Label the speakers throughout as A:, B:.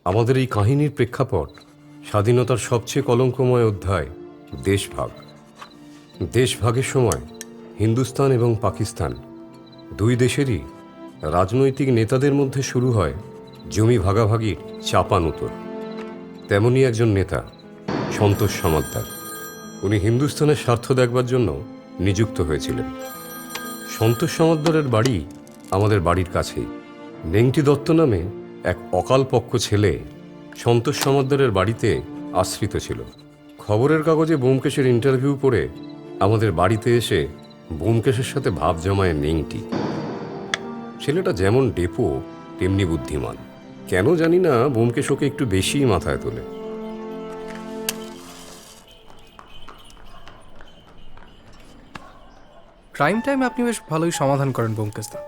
A: আমাদের এই কাহিনীর প্রেক্ষাপট স্বাধীনতার সবচেয়ে কলঙ্কময় অধ্যায় দেশভাগ। দেশভাগের সময় হিন্দুস্তান এবং পাকিস্তান দুই দেশেরই রাজনৈতিক নেতাদের মধ্যে শুরু হয় জমি ভাগাভাগির চাপানুতোর। তেমনই একজন নেতা সন্তোষ সমাদ্দার। উনি হিন্দুস্তানের স্বার্থ দেখবার জন্য নিযুক্ত হয়েছিলেন। সন্তোষ সমাদ্দারের বাড়ি আমাদের বাড়ির কাছেই। নেংটি দত্ত নামে এক অকালপক্ষ ছেলে সন্তোষ সমাদ্দারের বাড়িতে আশ্রিত ছিল। খবরের কাগজে ব্যোমকেশের ইন্টারভিউ পড়ে আমাদের বাড়িতে এসে ব্যোমকেশের সাথে ভাব জমায় নেংটি। ছেলেটা যেমন ডেপো তেমনি বুদ্ধিমান। কেন জানি না ব্যোমকেশ ওকে একটু বেশিই মাথায় তোলে।
B: ক্রাইম টাইম আপনি বেশ ভালোই সমাধান করেন ব্যোমকেশদা,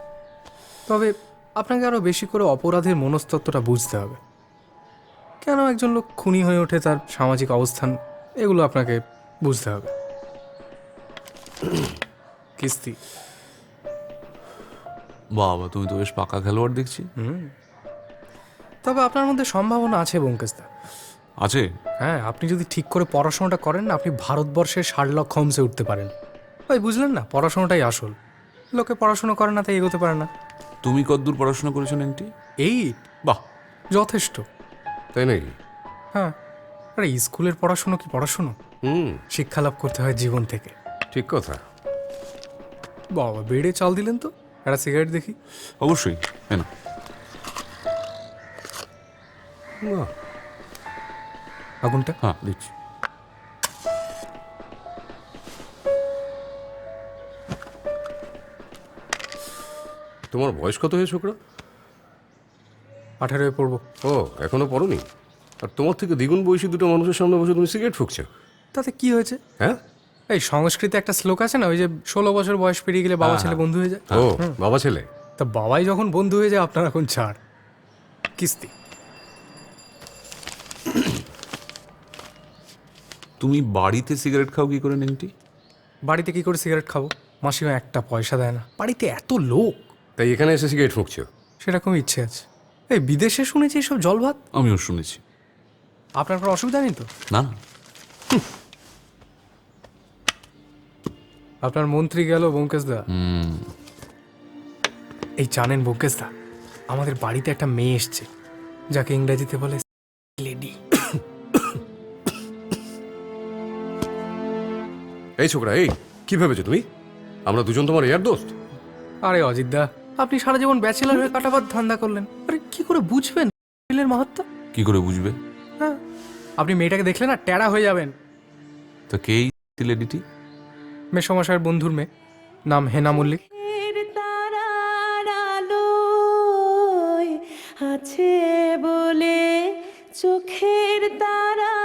B: তবে আপনাকে আরও বেশি করে অপরাধের মনস্তত্ত্বটা বুঝতে হবে। কেন একজন লোক খুনি হয়ে ওঠে, তার সামাজিক অবস্থান, এগুলো আপনাকে বুঝতে হবে। কিস্তি
C: বাবা, তুমি তো বেশ পাকা খেলোয়াড় দেখছি।
B: তবে আপনার মধ্যে সম্ভাবনা আছে ব্যোমকেশদা।
C: আছে?
B: হ্যাঁ, আপনি যদি ঠিক করে পড়াশোনাটা করেন, আপনি ভারতবর্ষের শার্লক হোমসে উঠতে পারেন। ওই বুঝলেন না, পড়াশোনাটাই আসল। লোকে পড়াশোনা করে না, তাই এগোতে পারে না।
C: তুমি কতদূর পড়াশোনা করেছো নেংটি?
B: এই
C: বাহ,
B: যথেষ্ট।
A: তাই নাকি?
B: হ্যাঁ, আরে স্কুলের পড়াশুনো কি পড়াশুনো? শিক্ষা লাভ করতে হয় জীবন থেকে।
A: ঠিক কথা।
B: বাবা, বেড়ে চাল দিলেন তো, একটা সিগারেট দেখি।
C: অবশ্যই। হ্যাঁ,
A: বাহ,
B: আগুনটা।
C: হ্যাঁ দিচ্ছি।
A: তোমার বয়স কত হয়েছে ছোকরা?
B: 18 পড়বো।
A: ও, এখনো পড়োনি? আর তোমার থেকে দ্বিগুণ বয়সী দুটো মানুষের সামনে বসে তুমি সিগারেট ফুঁকছো?
B: তাতে কি হয়েছে?
A: হ্যাঁ,
B: এই সংস্কৃতে একটা শ্লোক আছে না, ওই যে 16 বছর বয়স পেরিয়ে গেলে বাবা ছেলে বন্ধু হয়ে যায়।
A: ও বাবা ছেলে।
B: তা বাবাই যখন বন্ধু হয়ে যায়, আপনার এখন ছাড়। কিস্তি।
C: তুমি বাড়িতে সিগারেট খাও কি করে নেংটি?
B: বাড়িতে কি করে সিগারেট খাবো? মাসিমা একটা পয়সা দেয় না, বাড়িতে এত লোক।
A: তাই এখানে এসে সিগারেট ফুঁকছো?
B: সেরকম ইচ্ছে আছে। এই বিদেশে শুনেছি এসব জল ভাত।
C: আমিও শুনেছি।
B: আপনার কোনো অসুবিধা নেই তো?
C: না না।
B: আপনার মন্ত্রী গেল ব্যোমকেশদা। এই জানেন ব্যোমকেশদা, আমাদের বাড়িতে একটা মেয়ে এসছে, যাকে ইংরেজিতে বলে লেডি।
A: এই ছোকরা, এই কি ভেবেছো তুমি? আমরা দুজন তোমার এয়ার দোস্ত?
B: আরে অজিতদা, আপনি সারা জীবন ব্যাচেলার হয়ে কাটাবার ধান্দা করলেন। আরে কি করে বুঝবেন ছেলের মাহাত্ম্য?
C: কি করে বুঝবে?
B: হ্যাঁ, আপনি মেয়েটাকে দেখলে না টেরা হয়ে যাবেন।
C: তো কেই লেডিটি?
B: মেসমশাইয়ের বন্ধুর মেয়ে, নাম হেনা মল্লিক।
D: তারার আলোয় আছে বলে চোখের তারা